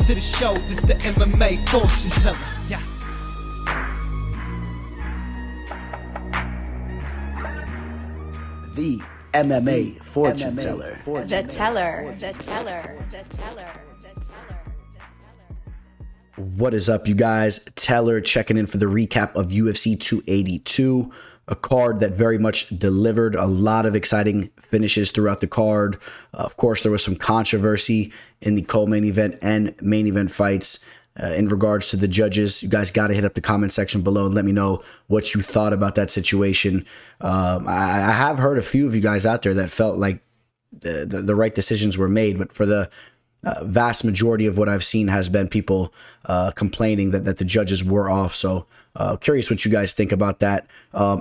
to the show. This the MMA fortune teller. Yeah. The MMA fortune teller. The teller. What is up, you guys? Teller checking in for the recap of UFC 282, a card that very much delivered a lot of exciting finishes throughout the card. Of course, there was some controversy in the co-main event and main event fights. In regards to the judges, you guys got to hit up the comment section below and let me know what you thought about that situation. I have heard a few of you guys out there that felt like the right decisions were made, but for the vast majority of what I've seen has been people complaining that the judges were off. So curious what you guys think about that.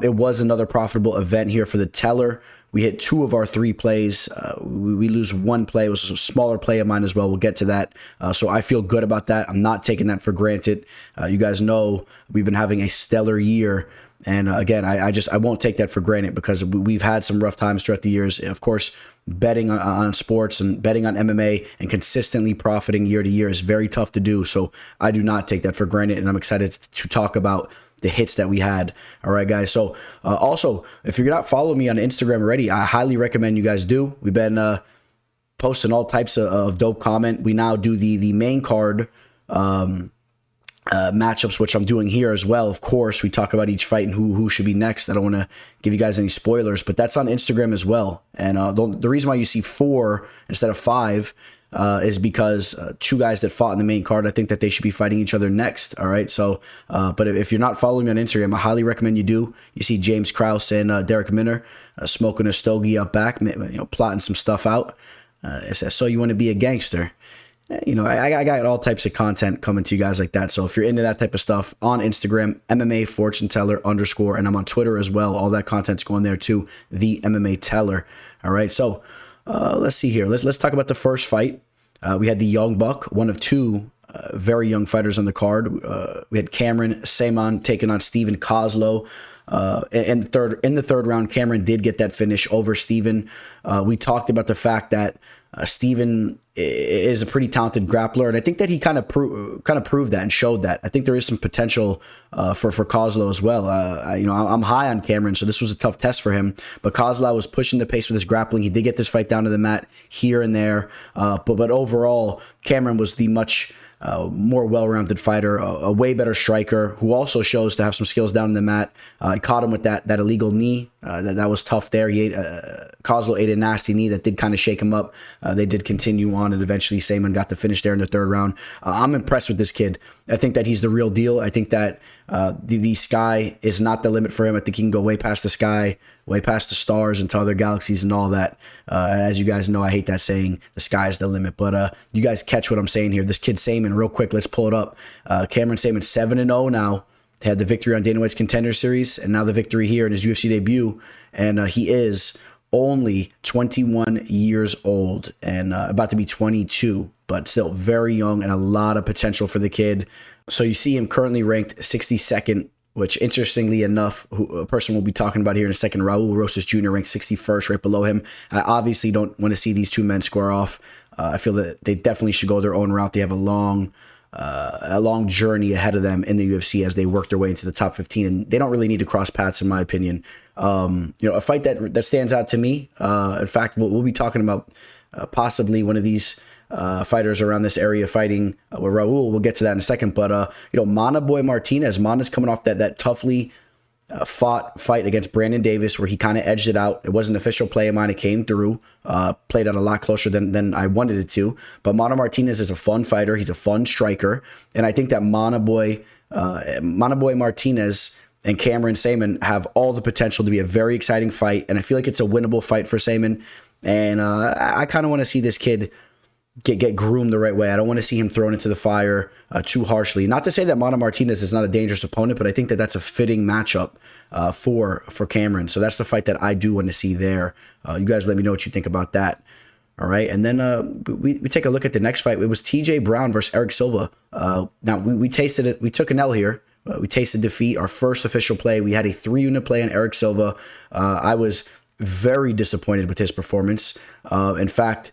It was another profitable event here for the teller. We hit 2 of our 3 plays. We lose 1 play. It was a smaller play of mine as well. We'll get to that. So I feel good about that. I'm not taking that for granted. You guys know we've been having a stellar year. And again, I won't take that for granted because we've had some rough times throughout the years. Of course, betting on sports and betting on MMA and consistently profiting year to year is very tough to do. So I do not take that for granted. And I'm excited to talk about the hits that we had. All right, guys. So also, if you're not following me on Instagram already, I highly recommend you guys do. We've been posting all types of dope comment. We now do the main card matchups, which I'm doing here as well. Of course, we talk about each fight and who should be next. I don't want to give you guys any spoilers, but that's on Instagram as well. And the reason why you see 4 instead of 5 is because 2 guys that fought in the main card, I think that they should be fighting each other next. All right. So, but if you're not following me on Instagram, I highly recommend you do. You see James Krause and Derek Minner smoking a stogie up back, plotting some stuff out. So you want to be a gangster. I got all types of content coming to you guys like that. So if you're into that type of stuff, on Instagram, MMA Fortune Teller _, and I'm on Twitter as well. All that content's going there too. The MMA Teller. All right. So let's see here. Let's talk about the first fight. We had the young buck, one of 2 very young fighters on the card. We had Cameron Samon taking on Steven Kozlow. In the third round, Cameron did get that finish over Steven. We talked about the fact that Steven is a pretty talented grappler, and I think that he kind of proved that and showed that. I think there is some potential for Kozlow as well. I'm high on Cameron, so this was a tough test for him. But Kozlow was pushing the pace with his grappling. He did get this fight down to the mat here and there, but overall, Cameron was the much more well-rounded fighter, a way better striker who also shows to have some skills down in the mat. I caught him with that illegal knee. That was tough there. Kozlow ate a nasty knee that did kind of shake him up. They did continue on, and eventually Samon got the finish there in the third round. I'm impressed with this kid. I think that he's the real deal. I think that the sky is not the limit for him. I think he can go way past the sky, way past the stars into other galaxies and all that. As you guys know, I hate that saying, the sky is the limit. But you guys catch what I'm saying here. This kid Samon, real quick, let's pull it up. Cameron Samon 7-0 now. Had the victory on Dana White's Contender Series, and now the victory here in his UFC debut. And he is only 21 years old and about to be 22, but still very young and a lot of potential for the kid. So you see him currently ranked 62nd, which interestingly enough, a person we'll be talking about here in a second, Raul Rosa Jr. ranked 61st, right below him. I obviously don't want to see these 2 men square off. I feel that they definitely should go their own route. They have a long journey ahead of them in the UFC as they work their way into the top 15, and they don't really need to cross paths, in my opinion. A fight that stands out to me. In fact, we'll be talking about possibly one of these fighters around this area fighting with Raul. We'll get to that in a second. But Mana Boy Martinez, Mana's coming off that toughly fought fight against Brandon Davis where he kind of edged it out. It was an official play of mine. It came through, played out a lot closer than I wanted it to. But Mana Martinez is a fun fighter. He's a fun striker. And I think that Mana Boy Martinez and Cameron Samon have all the potential to be a very exciting fight. And I feel like it's a winnable fight for Samon. And I kind of want to see this kid get groomed the right way. I don't want to see him thrown into the fire too harshly. Not to say that Mana Martinez is not a dangerous opponent, but I think that that's a fitting matchup for Cameron. So that's the fight that I do want to see there. You guys let me know what you think about that. All right. And then we take a look at the next fight. It was TJ Brown versus Eric Silva. Now we tasted it. We took an L here. We tasted defeat. Our first official play. We had a 3-unit play on Eric Silva. I was very disappointed with his performance. In fact,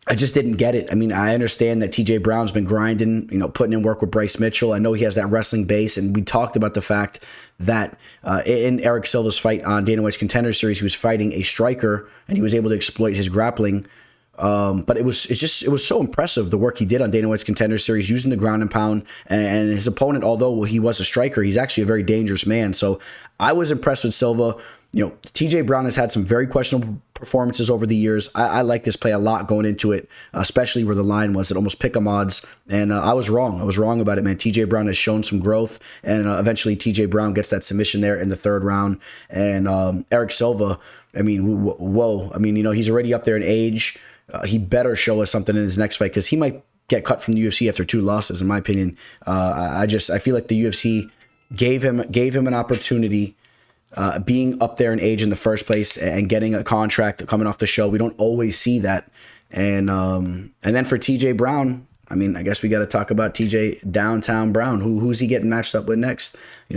I just didn't get it. I mean, I understand that TJ Brown's been grinding, putting in work with Bryce Mitchell. I know he has that wrestling base, and we talked about the fact that in Eric Silva's fight on Dana White's Contender Series, he was fighting a striker, and he was able to exploit his grappling. But it was so impressive, the work he did on Dana White's Contender Series, using the ground and pound. And his opponent, although he was a striker, he's actually a very dangerous man. So I was impressed with Silva. TJ Brown has had some very questionable performances over the years. I like this play a lot going into it, especially where the line was at almost pick 'em odds. And I was wrong. I was wrong about it, man. TJ Brown has shown some growth, and eventually TJ Brown gets that submission there in the third round. And Eric Silva, I mean, whoa. I mean, he's already up there in age. He better show us something in his next fight, because he might get cut from the UFC after 2 losses, in my opinion. I feel like the UFC gave him an opportunity. Being up there in age in the first place and getting a contract coming off the show, we don't always see that. And then for TJ Brown, I mean, I guess we got to talk about TJ Downtown Brown. Who's he getting matched up with next? In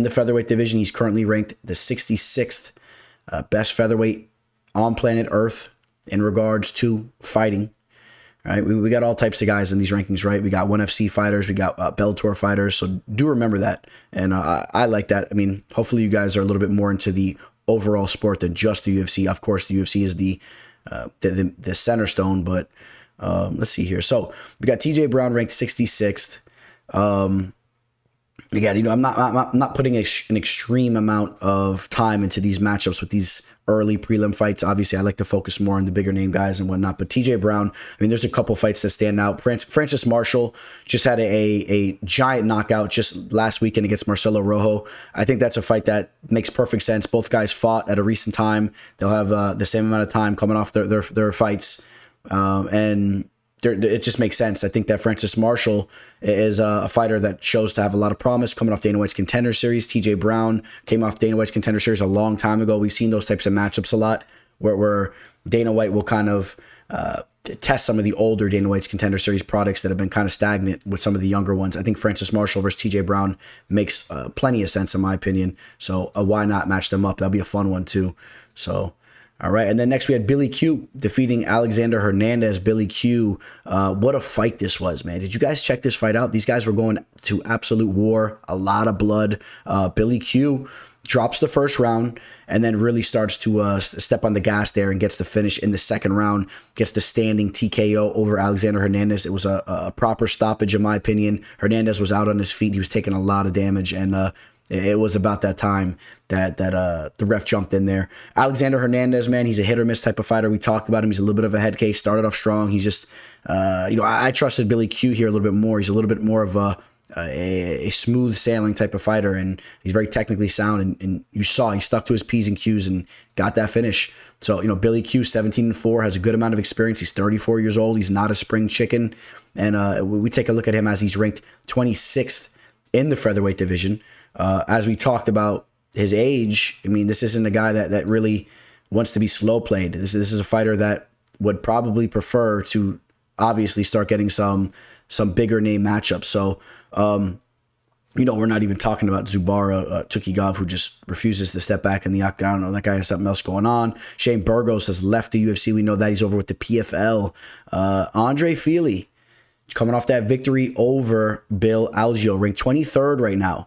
the featherweight division, he's currently ranked the 66th best featherweight on planet Earth in regards to fighting. Right, we got all types of guys in these rankings, right? We got ONE FC fighters, we got Bellator fighters, so do remember that. And I like that. I mean, hopefully you guys are a little bit more into the overall sport than just the UFC. Of course, the UFC is the center stone, but let's see here. So we got TJ Brown ranked 66th. Again, I'm not putting an extreme amount of time into these matchups with these early prelim fights. Obviously, I like to focus more on the bigger name guys and whatnot. But TJ Brown, I mean, there's a couple fights that stand out. Francis Marshall just had a giant knockout just last weekend against Marcelo Rojo. I think that's a fight that makes perfect sense. Both guys fought at a recent time. They'll have the same amount of time coming off their fights, and it just makes sense. I think that Francis Marshall is a fighter that shows to have a lot of promise coming off Dana White's Contender Series. TJ Brown came off Dana White's Contender Series a long time ago. We've seen those types of matchups a lot where Dana White will kind of test some of the older Dana White's Contender Series products that have been kind of stagnant with some of the younger ones. I think Francis Marshall versus TJ Brown makes plenty of sense in my opinion. So why not match them up? That'll be a fun one too. So all right, and then next we had Billy Q defeating Alexander Hernandez. Billy Q, what a fight this was, man. Did you guys check this fight out? These guys were going to absolute war, a lot of blood. Billy Q drops the first round and then really starts to step on the gas there and gets the finish in the second round, gets the standing TKO over Alexander Hernandez. It was a proper stoppage, in my opinion. Hernandez was out on his feet. He was taking a lot of damage, and it was about that time that the ref jumped in there. Alexander Hernandez, man, he's a hit or miss type of fighter. We talked about him. He's a little bit of a head case. Started off strong. He's just, I trusted Billy Q here a little bit more. He's a little bit more of a smooth sailing type of fighter, and he's very technically sound. And you saw he stuck to his P's and Q's and got that finish. So, Billy Q, 17-4, has a good amount of experience. He's 34 years old. He's not a spring chicken. And we take a look at him as he's ranked 26th in the featherweight division. As we talked about his age, I mean, this isn't a guy that really wants to be slow played. This is a fighter that would probably prefer to obviously start getting some bigger name matchups. So, we're not even talking about Zubara Tukigov, who just refuses to step back in the octagon. That guy has something else going on. Shane Burgos has left the UFC. We know that he's over with the PFL. Andre Fili, coming off that victory over Bill Algeo, ranked 23rd right now.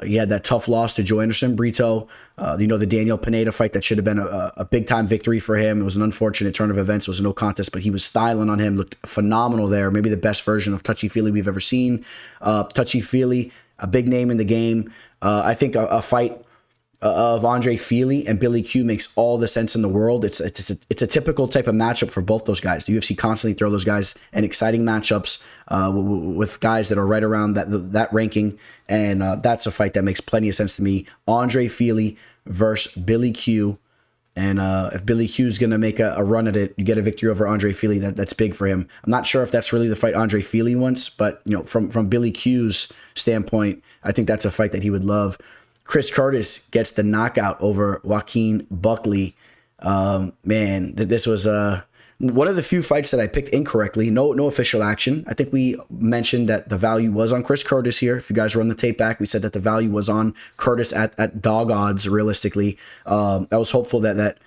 He had that tough loss to Joe Anderson Brito. The Daniel Pineda fight that should have been a big-time victory for him. It was an unfortunate turn of events. It was a no contest, but he was styling on him, looked phenomenal there. Maybe the best version of Touchy-Feely we've ever seen. Touchy-Feely, a big name in the game. I think a fight of Andre Fili and Billy Q makes all the sense in the world. It's a typical type of matchup for both those guys. The UFC constantly throw those guys in exciting matchups with guys that are right around that ranking, and that's a fight that makes plenty of sense to me. Andre Fili versus Billy Q, and if Billy Q is going to make a run at it, you get a victory over Andre Fili. That's big for him. I'm not sure if that's really the fight Andre Fili wants, but from Billy Q's standpoint, I think that's a fight that he would love. Chris Curtis gets the knockout over Joaquin Buckley. This was one of the few fights that I picked incorrectly. No official action. I think we mentioned that the value was on Chris Curtis here. If you guys run the tape back, we said that the value was on Curtis at dog odds, realistically. I was hopeful that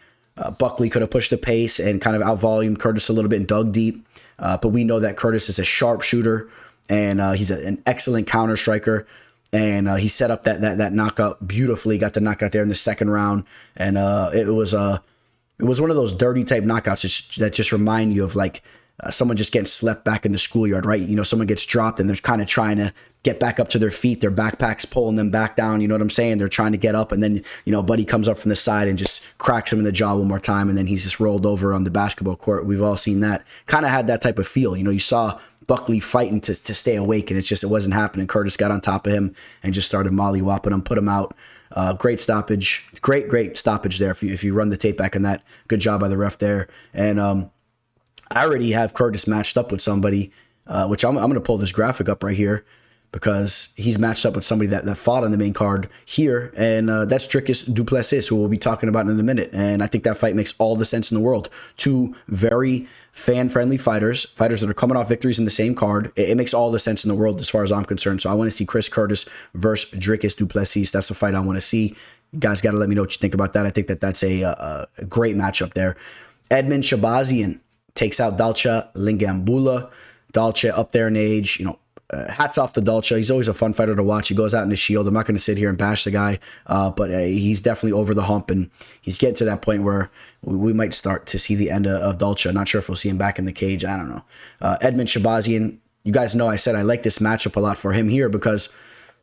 Buckley could have pushed the pace and kind of out-volumed Curtis a little bit and dug deep. But we know that Curtis is a sharpshooter, and he's an excellent counter striker. And he set up that knockout beautifully. Got the knockout there in the second round, and it was one of those dirty type knockouts that just remind you of like someone just getting slept back in the schoolyard, right? You know, someone gets dropped and they're kind of trying to get back up to their feet. Their backpack's pulling them back down. You know what I'm saying? They're trying to get up, and then, you know, buddy comes up from the side and just cracks him in the jaw one more time, and then he's just rolled over on the basketball court. We've all seen that. Kind of had that type of feel. You know, you saw Buckley fighting to stay awake, and it wasn't happening. Curtis got on top of him and just started mollywopping him, put him out. Great stoppage. Great stoppage there. If you run the tape back on that, good job by the ref there. And I already have Curtis matched up with somebody, which I'm going to pull this graphic up right here, because he's matched up with somebody that fought on the main card here, and that's Dricus du Plessis, who we'll be talking about in a minute. And I think that fight makes all the sense in the world. Two very fan-friendly fighters that are coming off victories in the same card. It makes all the sense in the world as far as I'm concerned. So I want to see Chris Curtis versus Dricus du Plessis. That's the fight I want to see. You guys got to let me know what you think about that. I think that's a great matchup there. Edmund Shabazian takes out Dalcha Lingambula. Dalcha up there in age, you know, hats off to Dalcha. He's always a fun fighter to watch. He goes out in his shield. I'm not going to sit here and bash the guy, but he's definitely over the hump, and he's getting to that point where we might start to see the end of Dalcha. Not sure if we'll see him back in the cage. I don't know. Edmund Shabazian, you guys know I said I like this matchup a lot for him here because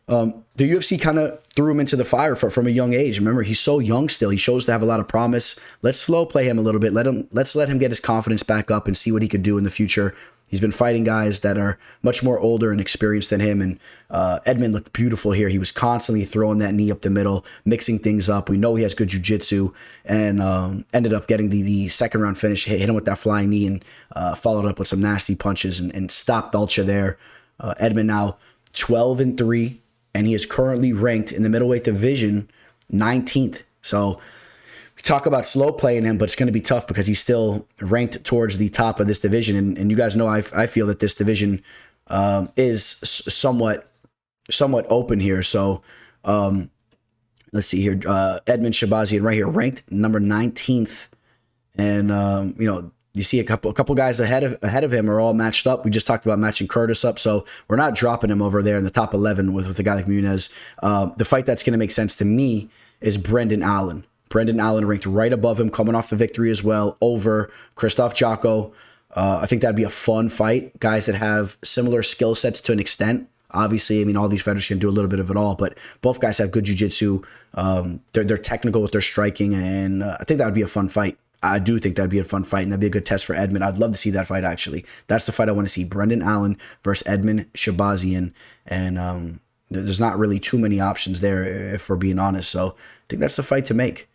the UFC kind of threw him into the fire from a young age. Remember, he's so young still. He shows to have a lot of promise. Let's slow play him a little bit. Let's let him get his confidence back up and see what he could do in the future. He's been fighting guys that are much more older and experienced than him, and Edmund looked beautiful here. He was constantly throwing that knee up the middle, mixing things up. We know he has good jiu-jitsu, and ended up getting the second round finish, hit him with that flying knee, and followed up with some nasty punches and stopped Dalcha there. Edmund now 12-3, and he is currently ranked in the middleweight division 19th. So we talk about slow playing him, but it's going to be tough because he's still ranked towards the top of this division. And you guys know I feel that this division is somewhat open here. So let's see here. Edmund Shabazian right here, ranked number 19th. And, you know, you see a couple guys ahead of him are all matched up. We just talked about matching Curtis up, so we're not dropping him over there in the top 11 with a guy like Muniz. The fight that's going to make sense to me is Brendan Allen. Brendan Allen ranked right above him, coming off the victory as well over Krzysztof Jotko. I think that'd be a fun fight. Guys that have similar skill sets to an extent. Obviously, I mean, all these fighters can do a little bit of it all, but both guys have good jiu-jitsu. They're technical with their striking, and I think that would be a fun fight. I do think that'd be a fun fight, and that'd be a good test for Edmund. I'd love to see that fight, actually. That's the fight I want to see. Brendan Allen versus Edmund Shabazian. And there's not really too many options there, if we're being honest. So I think that's the fight to make.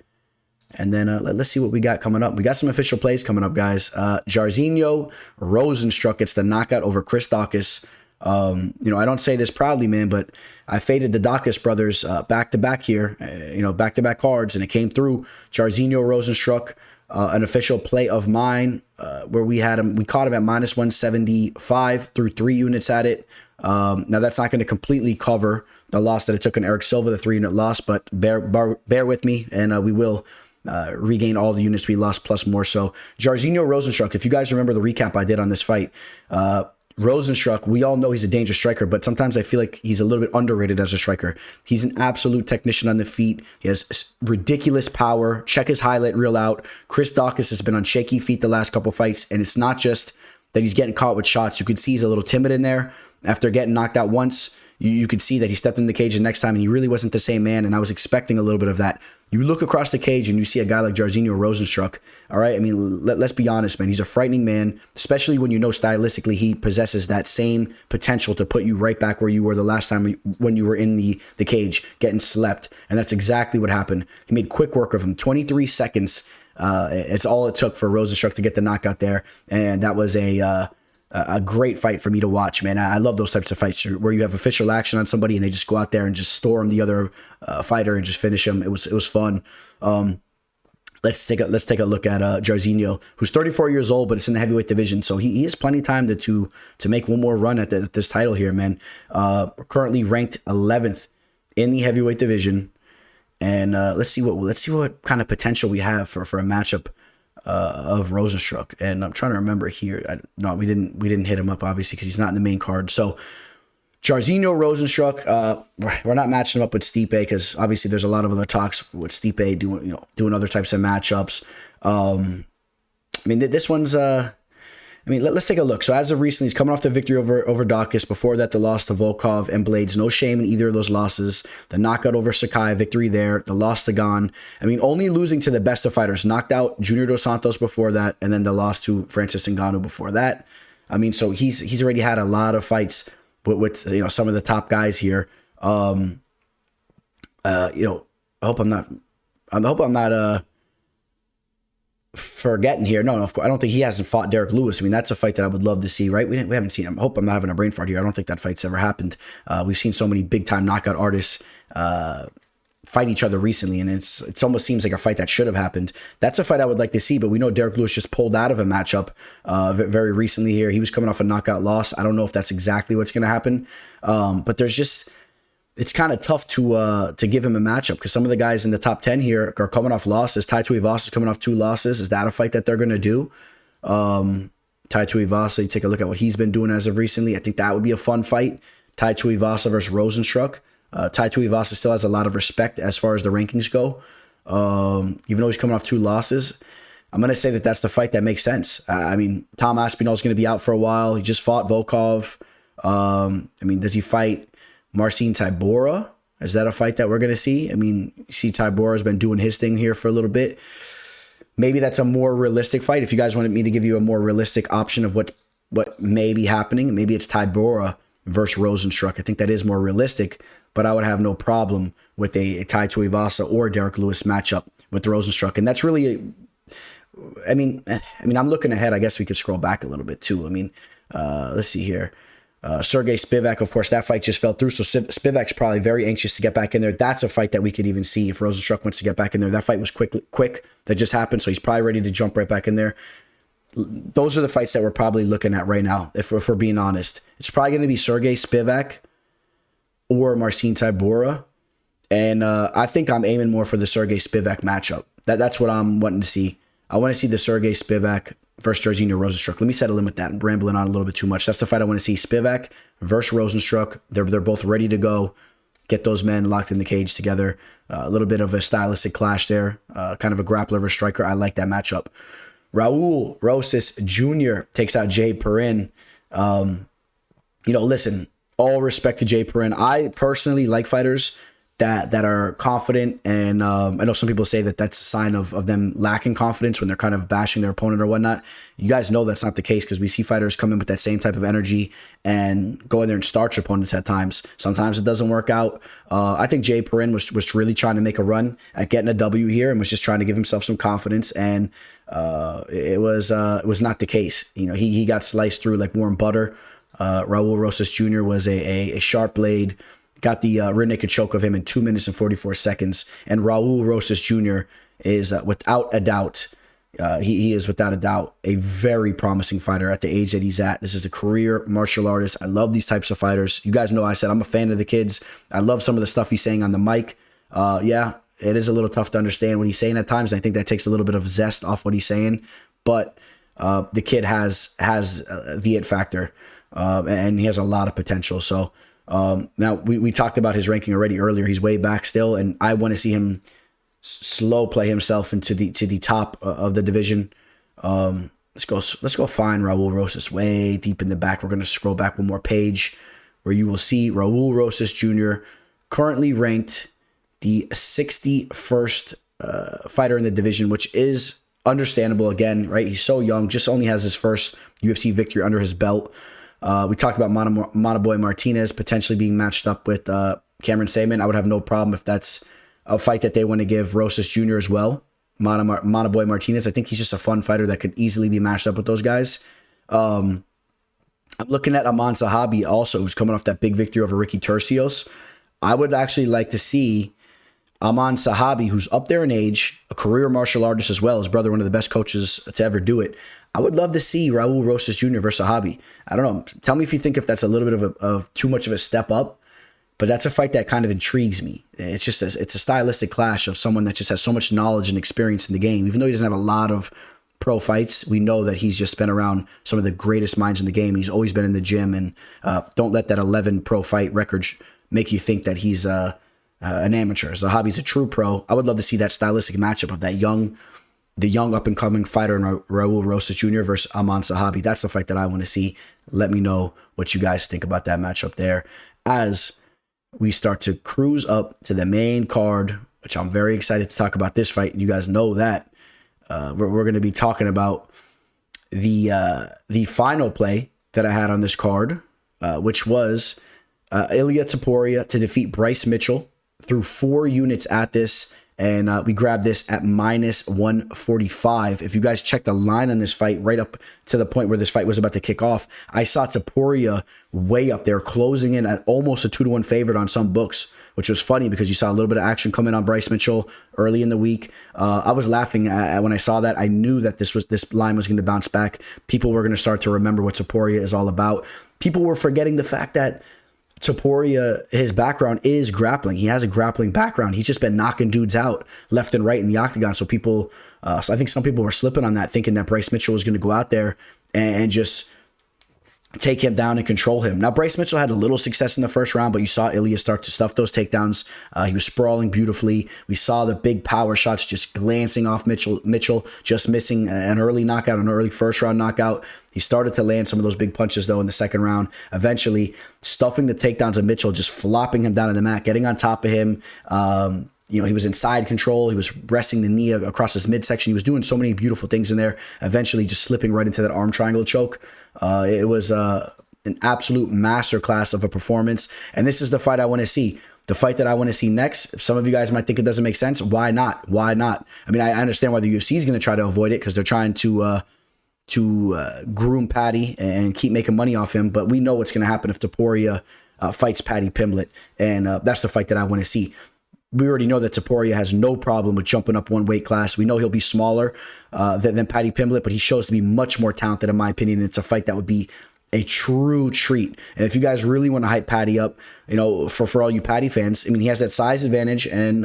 And then let's see what we got coming up. We got some official plays coming up, guys. Jairzinho Rosenstruck gets the knockout over Chris Daukaus. You know, I don't say this proudly, man, but I faded the Daukaus brothers back-to-back here, back-to-back cards, and it came through. Jairzinho Rosenstruck, an official play of mine, where we caught him at minus 175 through 3 units at it. Now that's not going to completely cover the loss that it took on Eric Silva, the 3-unit loss, but bear with me, and we will regain all the units we lost plus more. So Jairzinho Rosenstruck, if you guys remember the recap I did on this fight, Rosenstruck, we all know he's a dangerous striker, but sometimes I feel like he's a little bit underrated as a striker. He's an absolute technician on the feet. He has ridiculous power. Check his highlight reel out. Chris Daukaus has been on shaky feet the last couple fights, and it's not just that he's getting caught with shots. You could see he's a little timid in there. After getting knocked out once, you could see that he stepped in the cage the next time, and he really wasn't the same man, and I was expecting a little bit of that. You look across the cage, and you see a guy like Jairzinho Rosenstruck, all right? I mean, let's be honest, man. He's a frightening man, especially when you know stylistically he possesses that same potential to put you right back where you were the last time when you were in the cage, getting slept, and that's exactly what happened. He made quick work of him. 23 seconds, it's all it took for Rosenstruck to get the knockout there, and that was a great fight for me to watch, man. I love those types of fights where you have official action on somebody and they just go out there and just storm the other fighter and just finish him. It was fun. Let's take a look at Jairzinho, who's 34 years old, but it's in the heavyweight division, so he has plenty of time to make one more run at this title here, man. Currently ranked 11th in the heavyweight division, And let's see what kind of potential we have for a matchup of Rosenstruck. And I'm trying to remember here. No, we didn't hit him up obviously because he's not in the main card. So Jairzinho, Rosenstruck. We're not matching him up with Stipe because obviously there's a lot of other talks with Stipe doing other types of matchups. I mean, this one's. Let's take a look. So as of recently, he's coming off the victory over Daukaus. Before that, the loss to Volkov and Blades. No shame in either of those losses. The knockout over Sakai, victory there. The loss to Gon. I mean, only losing to the best of fighters. Knocked out Junior Dos Santos before that, and then the loss to Francis Ngannou before that. I mean, so he's already had a lot of fights with some of the top guys here. I hope I'm not forgetting here. No, of course, I don't think he hasn't fought Derek Lewis. I mean, that's a fight that I would love to see, right? We haven't seen him. I hope I'm not having a brain fart here. I don't think that fight's ever happened. We've seen so many big time knockout artists fight each other recently, and it almost seems like a fight that should have happened. That's a fight I would like to see, but we know Derek Lewis just pulled out of a matchup very recently here. He was coming off a knockout loss. I don't know if that's exactly what's going to happen, but it's kind of tough to give him a matchup because some of the guys in the top 10 here are coming off losses. Tai Tuivasa is coming off 2 losses. Is that a fight that they're going to do? Tai Tuivasa, you take a look at what he's been doing as of recently. I think that would be a fun fight. Tai Tuivasa versus Rosenstruck. Tai Tuivasa still has a lot of respect as far as the rankings go. Even though he's coming off 2 losses, I'm going to say that that's the fight that makes sense. I mean, Tom Aspinall is going to be out for a while. He just fought Volkov. Does he fight Marcin Tybura? Is that a fight that we're going to see? I mean, you see Tybura has been doing his thing here for a little bit. Maybe that's a more realistic fight. If you guys wanted me to give you a more realistic option of what may be happening, maybe it's Tybura versus Rosenstruck. I think that is more realistic, but I would have no problem with a Tai Tuivasa or Derek Lewis matchup with the Rosenstruck. And that's really, I'm looking ahead. I guess we could scroll back a little bit too. I mean, let's see here. Sergey Spivak, of course, that fight just fell through. So Spivak's probably very anxious to get back in there. That's a fight that we could even see if Rosenstruck wants to get back in there. That fight was quick. That just happened. So he's probably ready to jump right back in there. Those are the fights that we're probably looking at right now, if we're being honest. It's probably going to be Sergey Spivak or Marcin Tybura. And I think I'm aiming more for the Sergey Spivak matchup. That's what I'm wanting to see. I want to see the Sergey Spivak versus Jairzinho Rosenstruck. Let me settle in with that. I'm rambling on a little bit too much. That's the fight I want to see. Spivak versus Rosenstruck. They're both ready to go. Get those men locked in the cage together. A little bit of a stylistic clash there. Kind of a grappler versus striker. I like that matchup. Raul Rosas Jr. takes out Jay Perrin. Listen, all respect to Jay Perrin. I personally like fighters that are confident, and I know some people say that that's a sign of them lacking confidence when they're kind of bashing their opponent or whatnot. You guys know that's not the case because we see fighters come in with that same type of energy and go in there and starch opponents at times. Sometimes it doesn't work out. I think Jay Perrin was really trying to make a run at getting a W here and was just trying to give himself some confidence, and it was not the case. He got sliced through like warm butter. Raul Rosas Jr. was a sharp blade. Got the rear naked choke of him in 2 minutes and 44 seconds. And Raul Rosas Jr. is without a doubt, he is without a doubt a very promising fighter at the age that he's at. This is a career martial artist. I love these types of fighters. You guys know I said I'm a fan of the kids. I love some of the stuff he's saying on the mic. It is a little tough to understand what he's saying at times. I think that takes a little bit of zest off what he's saying. But the kid has the it factor, and he has a lot of potential. So, now we talked about his ranking already earlier. He's way back still, and I want to see him slow play himself into the top of the division. Let's go find Raul Rosas way deep in the back. We're going to scroll back one more page where you will see Raul Rosas Jr. currently ranked the 61st fighter in the division, which is understandable. Again, right? He's so young, just only has his first UFC victory under his belt. We talked about Monoboy Martinez potentially being matched up with Cameron Samon. I would have no problem if that's a fight that they want to give Rosas Jr. as well. Monoboy Martinez. I think he's just a fun fighter that could easily be matched up with those guys. I'm looking at Aman Sahabi also, who's coming off that big victory over Ricky Tercios. I would actually like to see Aman Sahabi, who's up there in age, a career martial artist as well, his brother, one of the best coaches to ever do it. I would love to see Raul Rosas Jr. versus Sahabi. I don't know. Tell me if you think if that's a little bit of too much of a step up. But that's a fight that kind of intrigues me. It's just it's a stylistic clash of someone that just has so much knowledge and experience in the game. Even though he doesn't have a lot of pro fights, we know that he's just been around some of the greatest minds in the game. He's always been in the gym, and don't let that 11 pro fight record make you think that he's an amateur. Zahabi's a true pro. I would love to see that stylistic matchup of the young up-and-coming fighter in Raul Rosa Jr. versus Aman Zahabi. That's the fight that I want to see. Let me know what you guys think about that matchup there. As we start to cruise up to the main card, which I'm very excited to talk about this fight. You guys know that. We're going to be talking about the final play that I had on this card, which was Ilia Topuria to defeat Bryce Mitchell through 4 units at this. And we grabbed this at -145. If you guys check the line on this fight right up to the point where this fight was about to kick off, I saw Topuria way up there, closing in at almost a 2-1 favorite on some books, which was funny because you saw a little bit of action coming on Bryce Mitchell early in the week. I was laughing when I saw that. I knew that this line was going to bounce back. People were going to start to remember what Topuria is all about. People were forgetting the fact that Topuria, his background is grappling. He has a grappling background. He's just been knocking dudes out left and right in the octagon. So people, so I think some people were slipping on that, thinking that Bryce Mitchell was going to go out there and just take him down and control him. Now, Bryce Mitchell had a little success in the first round, but you saw Ilia start to stuff those takedowns. He was sprawling beautifully. We saw the big power shots just glancing off Mitchell just missing an early knockout, an early first-round knockout. He started to land some of those big punches, though, in the second round, eventually stuffing the takedowns of Mitchell, just flopping him down on the mat, getting on top of him. He was in side control. He was resting the knee across his midsection. He was doing so many beautiful things in there, eventually just slipping right into that arm triangle choke. It was an absolute masterclass of a performance. And this is the fight I want to see. The fight that I want to see next. Some of you guys might think it doesn't make sense. Why not? Why not? I mean, I understand why the UFC is going to try to avoid it because they're trying to groom Paddy and keep making money off him. But we know what's going to happen if Topuria fights Paddy Pimblet. And that's the fight that I want to see. We already know that Topuria has no problem with jumping up one weight class. We know he'll be smaller than Paddy Pimblet, but he shows to be much more talented, in my opinion. It's a fight that would be a true treat. And if you guys really want to hype Paddy up, for all you Paddy fans, I mean, he has that size advantage, and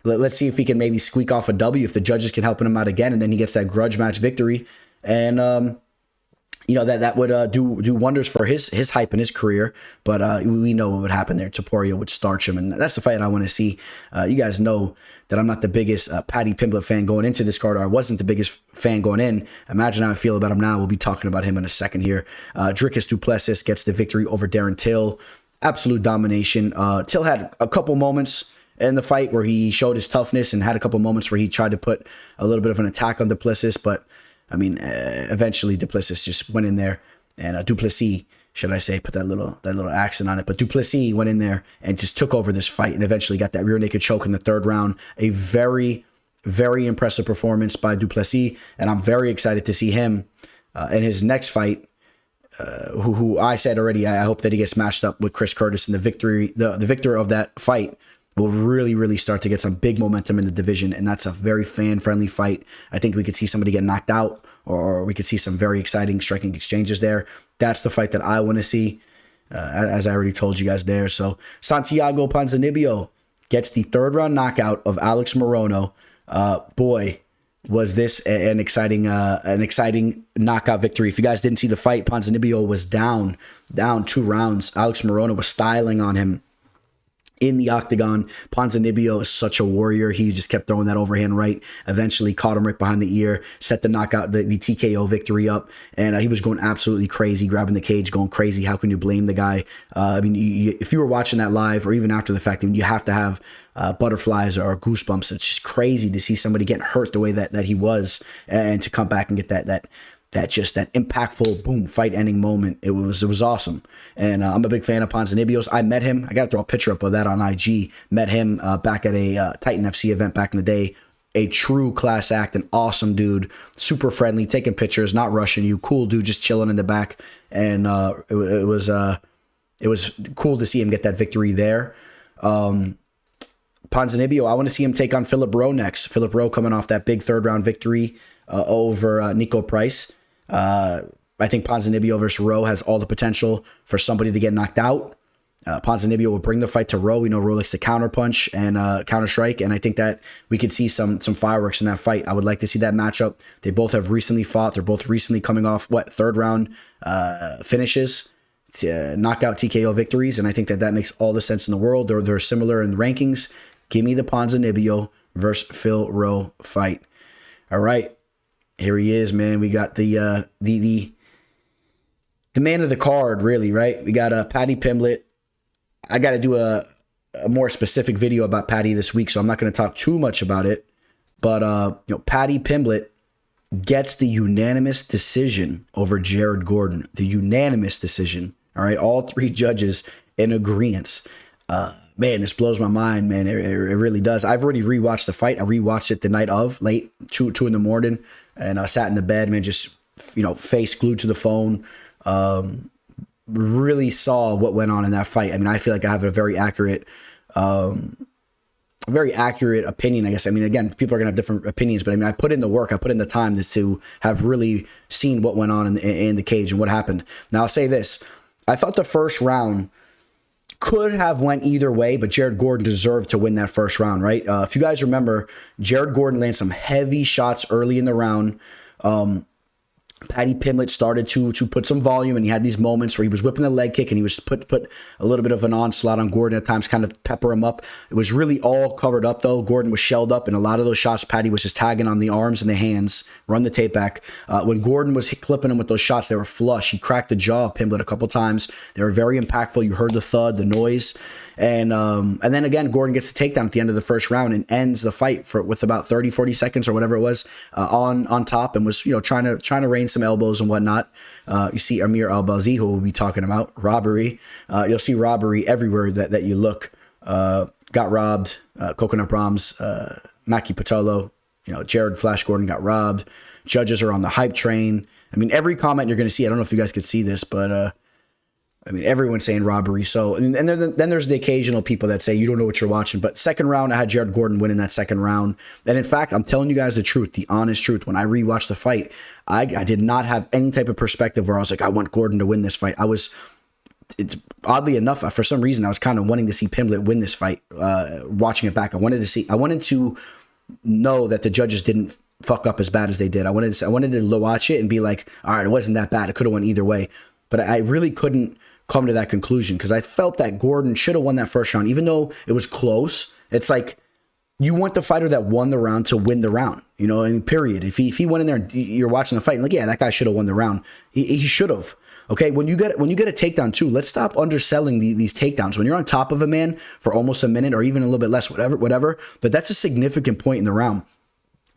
let's see if he can maybe squeak off a W if the judges can help him out again, and then he gets that grudge match victory, and that would do wonders for his hype in his career. But we know what would happen there. Topuria would starch him, and that's the fight I want to see. You guys know that I'm not the biggest Paddy Pimblet fan going into this card, or I wasn't the biggest fan going in. Imagine how I feel about him now. We'll be talking about him in a second here. Dricus du Plessis gets the victory over Darren Till. Absolute domination. Till had a couple moments in the fight where he showed his toughness and had a couple moments where he tried to put a little bit of an attack on du Plessis, but I mean, eventually du Plessis just went in there, and du Plessis, should I say, put that little accent on it. But du Plessis went in there and just took over this fight, and eventually got that rear naked choke in the third round. A very, very impressive performance by du Plessis, and I'm very excited to see him in his next fight. Who I said already, I hope that he gets matched up with Chris Curtis, and the victor of that fight will really, really start to get some big momentum in the division, and that's a very fan-friendly fight. I think we could see somebody get knocked out, or we could see some very exciting striking exchanges there. That's the fight that I want to see, as I already told you guys there. So Santiago Ponzinibio gets the third-round knockout of Alex Morono. Boy, was this an exciting knockout victory. If you guys didn't see the fight, Ponzinibio was down 2 rounds. Alex Morono was styling on him in the octagon. Ponzinibio is such a warrior. He just kept throwing that overhand right. Eventually caught him right behind the ear, set the knockout, the TKO victory up, and he was going absolutely crazy, grabbing the cage, going crazy. How can you blame the guy? I mean, if you were watching that live or even after the fact, I mean, you have to have butterflies or goosebumps. It's just crazy to see somebody getting hurt the way that he was, and to come back and get that impactful boom fight ending moment. It was awesome. And I'm a big fan of Ponzinibio's. I met him. I got to throw a picture up of that on IG. Met him back at a Titan FC event back in the day. A true class act, an awesome dude, super friendly, taking pictures, not rushing you, cool dude, just chilling in the back. And it was cool to see him get that victory there. Ponzinibio, I want to see him take on Philip Rowe next. Philip Rowe coming off that big third round victory over Nico Price. I think Ponzinibio versus Rowe has all the potential for somebody to get knocked out. Ponzinibio will bring the fight to Ro. We know Ro likes to counterpunch and counter strike, and I think that we could see some fireworks in that fight. I would like to see that matchup. They both have recently fought. They're both recently coming off third round finishes, knockout TKO victories, and I think that makes all the sense in the world. They're similar in rankings. Give me the Ponzinibio versus Phil Rowe fight. All right, here he is, man. We got the man of the card, really, right? We got Paddy Pimblet. I got to do a more specific video about Paddy this week, so I'm not going to talk too much about it. But Paddy Pimblet gets the unanimous decision over Jared Gordon. The unanimous decision. All right, all three judges in agreement. Man, this blows my mind, man. It really does. I've already rewatched the fight. I rewatched it the night of, late, 2 in the morning, and I sat in the bed, man, just face glued to the phone. Really saw what went on in that fight. I mean, I feel like I have a very accurate opinion, I guess. I mean, again, people are going to have different opinions, but I mean, I put in the work, I put in the time to have really seen what went on in the cage and what happened. Now, I'll say this. I thought the first round could have went either way, but Jared Gordon deserved to win that first round, right? If you guys remember, Jared Gordon landed some heavy shots early in the round. Paddy Pimblet started to put some volume, and he had these moments where he was whipping the leg kick and he was put a little bit of an onslaught on Gordon at times, kind of pepper him up. It was really all covered up, though. Gordon was shelled up, and a lot of those shots, Paddy was just tagging on the arms and the hands. Run the tape back. When Gordon was clipping him with those shots, they were flush. He cracked the jaw of Pimblet a couple times. They were very impactful. You heard the thud, the noise. And then again, Gordon gets the takedown at the end of the first round and ends the fight with about 30, 40 seconds or whatever it was on top, and was trying to rain some elbows and whatnot. You see Amir Albazi, who we'll be talking about, robbery. You'll see robbery everywhere that you look. Got robbed. Coconut Brahms, Maki Patolo, Jared Flash Gordon got robbed. Judges are on the hype train. I mean, every comment you're going to see. I don't know if you guys could see this, but I mean, everyone's saying robbery. So, and then there's the occasional people that say, you don't know what you're watching. But second round, I had Jared Gordon winning that second round. And in fact, I'm telling you guys the truth, the honest truth. When I rewatched the fight, I did not have any type of perspective where I was like, I want Gordon to win this fight. It's oddly enough, for some reason, I was kind of wanting to see Pimblet win this fight, watching it back. I wanted to know that the judges didn't fuck up as bad as they did. I wanted to watch it and be like, all right, it wasn't that bad. It could have went either way. But I really couldn't come to that conclusion because I felt that Gordon should have won that first round, even though it was close. It's like you want the fighter that won the round to win the round, period. If he went in there and you're watching the fight and like, yeah, that guy should have won the round. He should have. Okay, when you get a takedown too, let's stop underselling these takedowns. When you're on top of a man for almost a minute or even a little bit less, whatever, but that's a significant point in the round,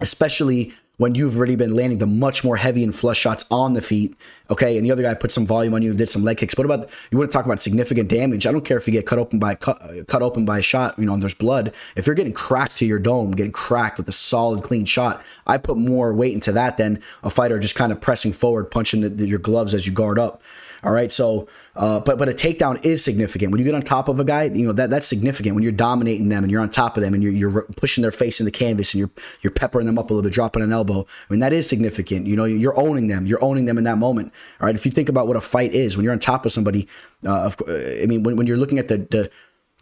especially when you've already been landing the much more heavy and flush shots on the feet, okay, and the other guy put some volume on you and did some leg kicks. What about, you want to talk about significant damage? I don't care if you get cut open by a shot, and there's blood. If you're getting cracked to your dome, getting cracked with a solid, clean shot, I put more weight into that than a fighter just kind of pressing forward, punching your gloves as you guard up. All right, so but a takedown is significant. When you get on top of a guy, that's significant. When you're dominating them and you're on top of them and you're pushing their face in the canvas and you're peppering them up a little bit, dropping an elbow. I mean, that is significant. You're owning them. You're owning them in that moment. All right, if you think about what a fight is, when you're on top of somebody, when you're looking at the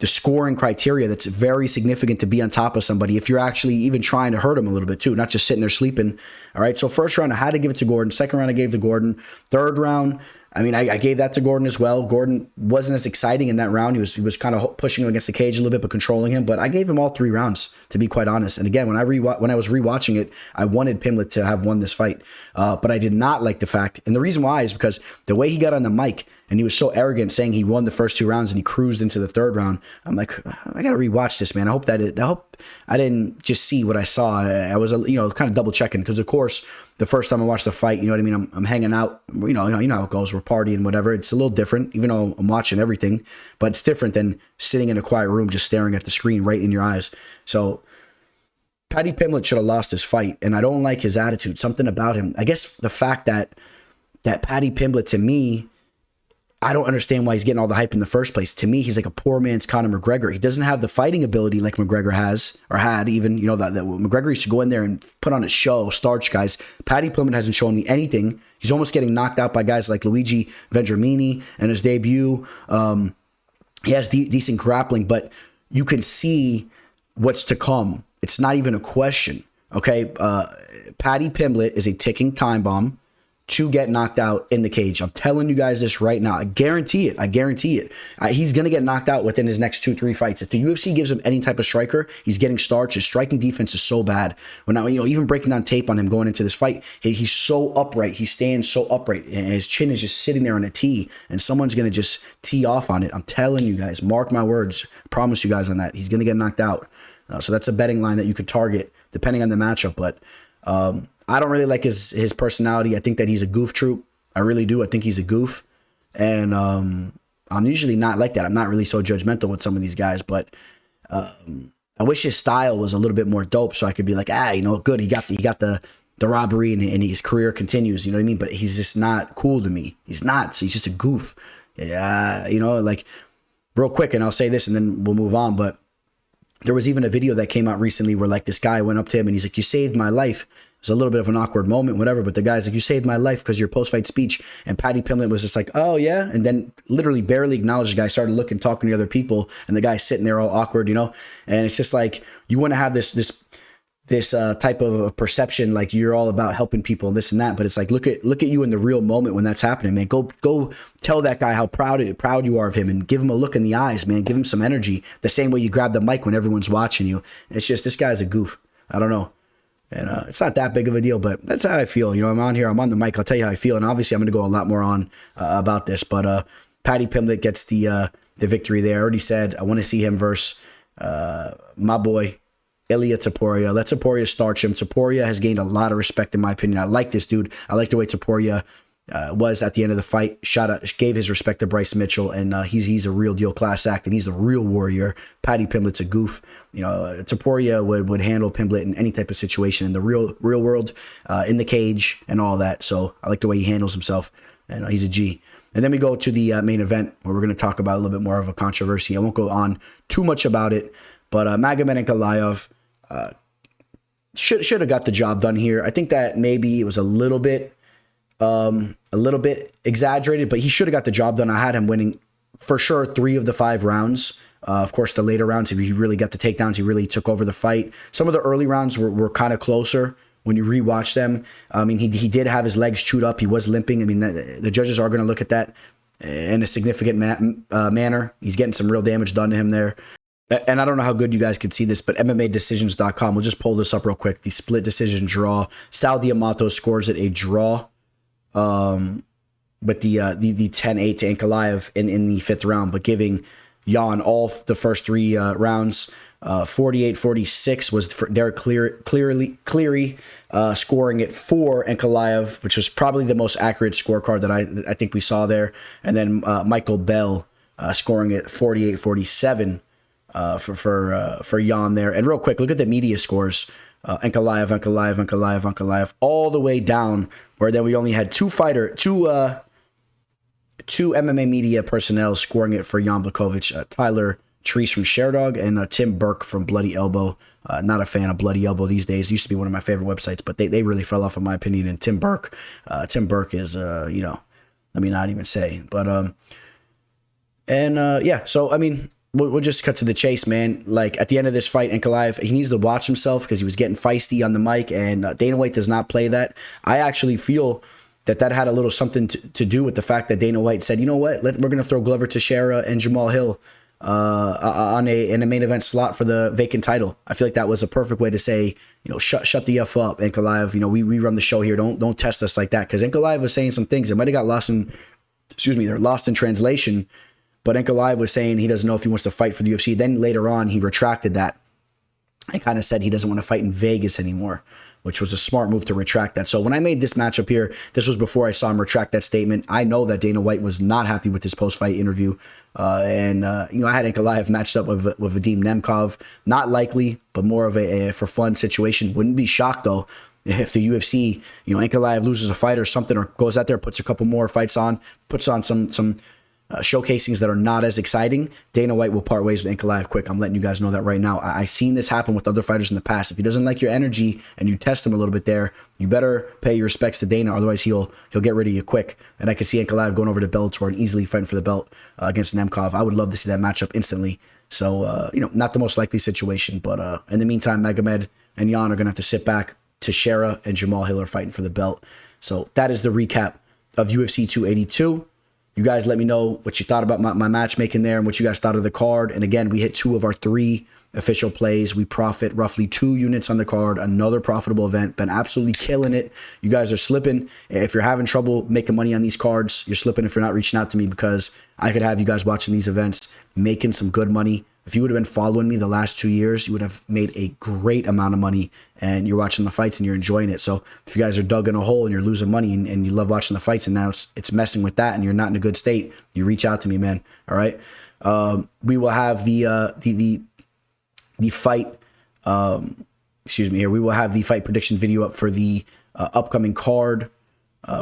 scoring criteria, that's very significant to be on top of somebody if you're actually even trying to hurt them a little bit too, not just sitting there sleeping. All right, so first round I had to give it to Gordon. Second round I gave to Gordon. Third round, I gave that to Gordon as well. Gordon wasn't as exciting in that round. He was kind of pushing him against the cage a little bit, but controlling him. But I gave him all 3 rounds, to be quite honest. And again, when I was rewatching it, I wanted Pimblet to have won this fight. But I did not like the fact, and the reason why is because the way he got on the mic and he was so arrogant saying he won the first 2 rounds and he cruised into the third round. I'm like, I got to rewatch this, man. I hope I didn't just see what I saw. I was, kind of double checking because, of course, the first time I watched the fight, you know what I mean? I'm hanging out, you know how it goes. We're partying, whatever. It's a little different, even though I'm watching everything, but it's different than sitting in a quiet room just staring at the screen right in your eyes. So Paddy Pimblet should have lost his fight, and I don't like his attitude. Something about him. I guess the fact that Paddy Pimblet, to me, I don't understand why he's getting all the hype in the first place. To me, he's like a poor man's Conor McGregor. He doesn't have the fighting ability like McGregor has, or had even, that McGregor used to go in there and put on a show, starch guys. Paddy Pimblet hasn't shown me anything. He's almost getting knocked out by guys like Luigi Vendramini and his debut. He has decent grappling, but you can see what's to come. It's not even a question. Okay, Paddy Pimblet is a ticking time bomb to get knocked out in the cage. I'm telling you guys this right now. I guarantee it. I guarantee it. He's going to get knocked out within his next 2-3 fights. If the UFC gives him any type of striker, he's getting starched. His striking defense is so bad. When now, even breaking down tape on him going into this fight, he's so upright. He stands so upright, and his chin is just sitting there on a tee, and someone's going to just tee off on it. I'm telling you guys. Mark my words. I promise you guys on that. He's going to get knocked out. So that's a betting line that you can target depending on the matchup. But I don't really like his personality. I think that he's a goof troop. I really do. I think he's a goof. And I'm usually not like that. I'm not really so judgmental with some of these guys. But I wish his style was a little bit more dope so I could be like, good. He got the robbery and his career continues. You know what I mean? But he's just not cool to me. He's not. So he's just a goof. Yeah, like real quick, and I'll say this and then we'll move on. But there was even a video that came out recently where like this guy went up to him and he's like, "You saved my life." It was a little bit of an awkward moment, whatever. But the guy's like, "You saved my life because your post-fight speech." And Paddy Pimblet was just like, "Oh yeah," and then literally barely acknowledged the guy, started looking, talking to other people, and the guy's sitting there all awkward, And it's just like you want to have this type of perception, like you're all about helping people and this and that. But it's like look at you in the real moment when that's happening, man. Go tell that guy how proud you are of him, and give him a look in the eyes, man. Give him some energy, the same way you grab the mic when everyone's watching you. It's just this guy's a goof. I don't know. And it's not that big of a deal, but that's how I feel. I'm on here, I'm on the mic, I'll tell you how I feel. And obviously I'm going to go a lot more on about this. But Paddy Pimblet gets the victory there. I already said I want to see him versus my boy, Ilia Topuria. Let Topuria starch him. Topuria has gained a lot of respect, in my opinion. I like this dude. I like the way Topuria was at the end of the fight. Gave his respect to Bryce Mitchell, and he's a real deal class act, and he's the real warrior. Paddy Pimblet's a goof. Topuria would handle Pimblet in any type of situation in the real world, in the cage and all that. So I like the way he handles himself, and he's a G. And then we go to the main event where we're going to talk about a little bit more of a controversy. I won't go on too much about it, but Magomed and Ankalaev should have got the job done here. I think that maybe it was a little bit exaggerated, but he should have got the job done. I had him winning for sure 3 of the 5 rounds. Of course, the later rounds, if he really got the takedowns, he really took over the fight. Some of the early rounds were kind of closer when you rewatch them. I mean, he did have his legs chewed up. He was limping. I mean, the judges are going to look at that in a significant manner. He's getting some real damage done to him there. And I don't know how good you guys can see this, but MMAdecisions.com, we'll just pull this up real quick. The split decision draw. Sal D'Amato scores it a draw. But the 10-8 to Ankalaev in the 5th round, but giving Jan all the first 3 rounds. 48-46 was for Derek Cleary, scoring it for Ankalaev, which was probably the most accurate scorecard that I think we saw there. And then Michael Bell scoring it 48-47 for Jan there. And real quick, look at the media scores. Ankalaev, all the way down, where then we only had two MMA media personnel scoring it for Jan Blachowicz, Tyler Treese from Sherdog and Tim Burke from Bloody Elbow. Not a fan of Bloody Elbow these days. It used to be one of my favorite websites, but they really fell off in my opinion. And Tim Burke is, let me not even say. But, so, I mean, we'll just cut to the chase, man. Like, at the end of this fight, Ankalaev, he needs to watch himself because he was getting feisty on the mic, and Dana White does not play that. I actually feel that had a little something to do with the fact that Dana White said, you know what, we're going to throw Glover Teixeira and Jamal Hill in a main event slot for the vacant title. I feel like that was a perfect way to say, shut the F up, Ankalaev. We run the show here. Don't test us like that. Because Ankalaev was saying some things that might have got lost in translation. But Ankalaev was saying he doesn't know if he wants to fight for the UFC. Then later on, he retracted that and kind of said he doesn't want to fight in Vegas anymore, which was a smart move to retract that. So when I made this matchup here, this was before I saw him retract that statement. I know that Dana White was not happy with his post-fight interview. I had Ankalaev matched up with Vadim Nemkov. Not likely, but more of a for fun situation. Wouldn't be shocked, though, if the UFC, Ankalaev loses a fight or something, or goes out there, puts a couple more fights on, puts on some showcasings that are not as exciting, Dana White will part ways with Ankalaev quick. I'm letting you guys know that right now. I've seen this happen with other fighters in the past. If he doesn't like your energy and you test him a little bit there, you better pay your respects to Dana, otherwise he'll get rid of you quick. And I could see Ankalaev going over to Bellator and easily fighting for the belt against Nemkov. I would love to see that matchup instantly. So, not the most likely situation, but in the meantime, Magomed and Jan are going to have to sit back. Teixeira and Jamal Hill are fighting for the belt. So that is the recap of UFC 282. You guys let me know what you thought about my matchmaking there and what you guys thought of the card. And again, we hit 2 of our 3 official plays. We profit roughly 2 units on the card. Another profitable event. Been absolutely killing it. You guys are slipping. If you're having trouble making money on these cards, you're slipping if you're not reaching out to me, because I could have you guys watching these events making some good money. If you would have been following me the last 2 years, you would have made a great amount of money, and you're watching the fights and you're enjoying it. So if you guys are dug in a hole and you're losing money and you love watching the fights and now it's messing with that and you're not in a good state, you reach out to me, man. All right. We will have the fight, excuse me here. We will have the fight prediction video up for the upcoming card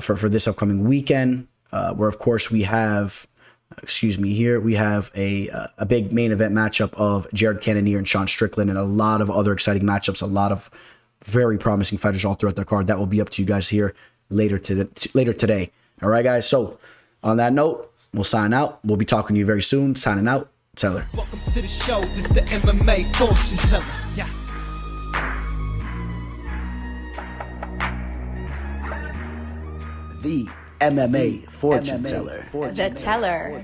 for this upcoming weekend, where of course we have, we have a big main event matchup of Jared Cannonier and Sean Strickland, and a lot of other exciting matchups, a lot of very promising fighters all throughout the card. That will be up to you guys here later today. All right, guys. So on that note, we'll sign out. We'll be talking to you very soon. Signing out, Teller. Welcome to the show. This is the MMA fortune teller. Yeah. The MMA fortune teller. The teller.